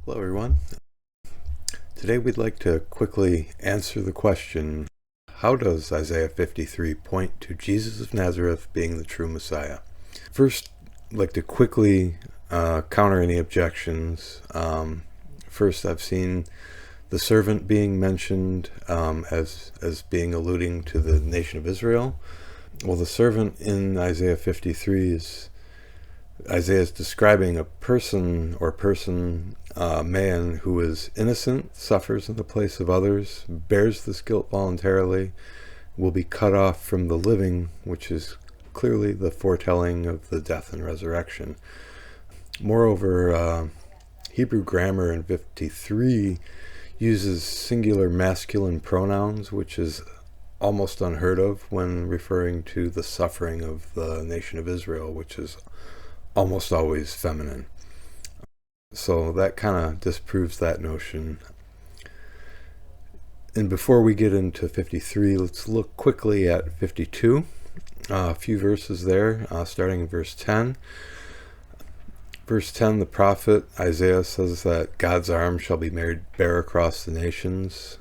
Hello everyone. Today we'd like to quickly answer the question, how does Isaiah 53 point to Jesus of Nazareth being the true Messiah? First, I'd like to quickly counter any objections. First, I've seen the servant being mentioned as being alluding to the nation of Israel. Well, the servant in Isaiah 53 is Isaiah is describing a person man who is innocent, suffers in the place of others, bears this guilt voluntarily, will be cut off from the living, which is clearly the foretelling of the death and resurrection. Moreover, Hebrew grammar in 53 uses singular masculine pronouns, which is almost unheard of when referring to the suffering of the nation of Israel, which is almost always feminine. So that kind of disproves that notion. And before we get into 53, let's look quickly at 52. A few verses there, starting in verse 10. Verse 10, the prophet Isaiah says that God's arm shall be made bare across the nations,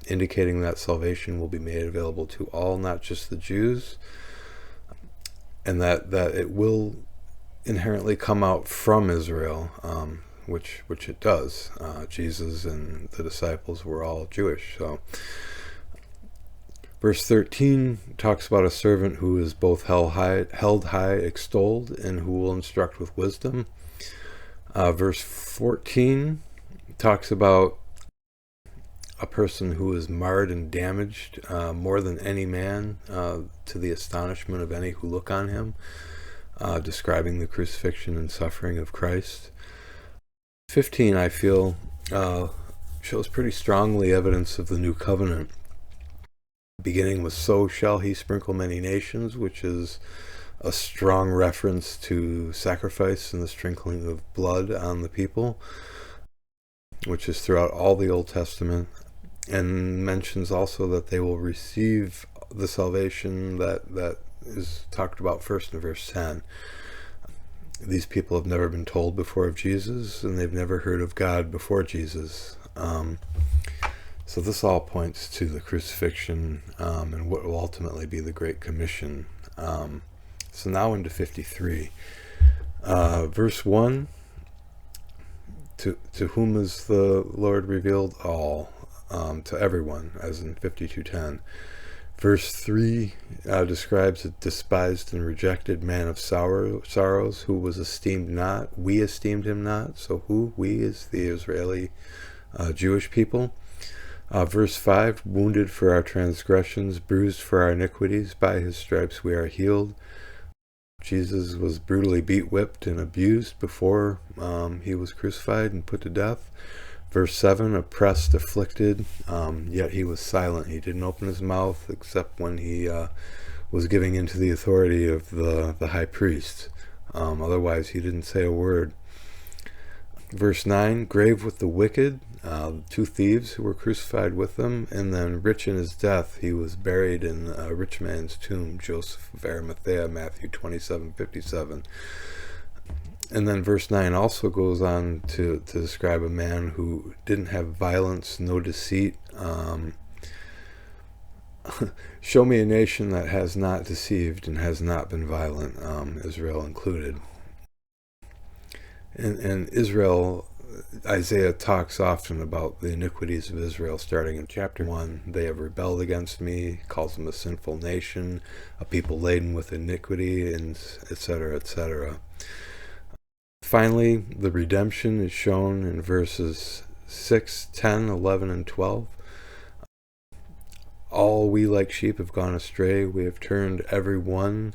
indicating that salvation will be made available to all, not just the Jews, and that it will inherently come out from Israel, which it does. Jesus and the disciples were all Jewish. So, verse 13 talks about a servant who is both held high, extolled, and who will instruct with wisdom. Verse 14 talks about a person who is marred and damaged more than any man, to the astonishment of any who look on him. Describing the crucifixion and suffering of Christ. 15, I feel, shows pretty strongly evidence of the new covenant. Beginning with, so shall he sprinkle many nations, which is a strong reference to sacrifice and the sprinkling of blood on the people, which is throughout all the Old Testament, and mentions also that they will receive the salvation that is talked about first in verse 10. These people have never been told before of Jesus, and they've never heard of God before Jesus. So this all points to the crucifixion and what will ultimately be the Great Commission. So now into 53. Verse 1, to whom is the Lord revealed? All, to everyone, as in 52:10. Verse 3 describes a despised and rejected man of sorrows, who was esteemed not. We esteemed him not. So who? We is the Israeli Jewish people. Verse 5, wounded for our transgressions, bruised for our iniquities, by his stripes we are healed. Jesus was brutally whipped and abused before he was crucified and put to death. Verse 7, oppressed, afflicted, yet he was silent. He didn't open his mouth except when he was giving into the authority of the high priest. Otherwise, he didn't say a word. Verse 9, grave with the wicked, 2 thieves who were crucified with them, and then rich in his death, he was buried in a rich man's tomb, Joseph of Arimathea, Matthew 27:57. And then verse 9 also goes on to describe a man who didn't have violence, no deceit. Show me a nation that has not deceived and has not been violent, Israel included. And Israel, Isaiah talks often about the iniquities of Israel, starting in chapter 1. They have rebelled against me, calls them a sinful nation, a people laden with iniquity, and etc., etc. Finally, the redemption is shown in verses 6, 10, 11, and 12. All we like sheep have gone astray. We have turned every one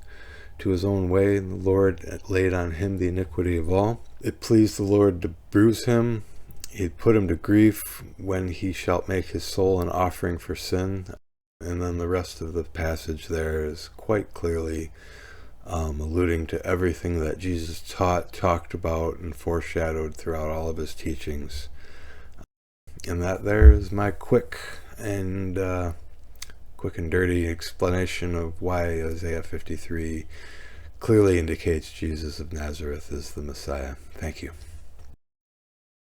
to his own way. The Lord laid on him the iniquity of all. It pleased the Lord to bruise him. He put him to grief when he shall make his soul an offering for sin. And then the rest of the passage there is quite clearly alluding to everything that Jesus talked about and foreshadowed throughout all of his teachings. And that there is my quick and dirty explanation of why Isaiah 53 clearly indicates Jesus of Nazareth is the Messiah. Thank you.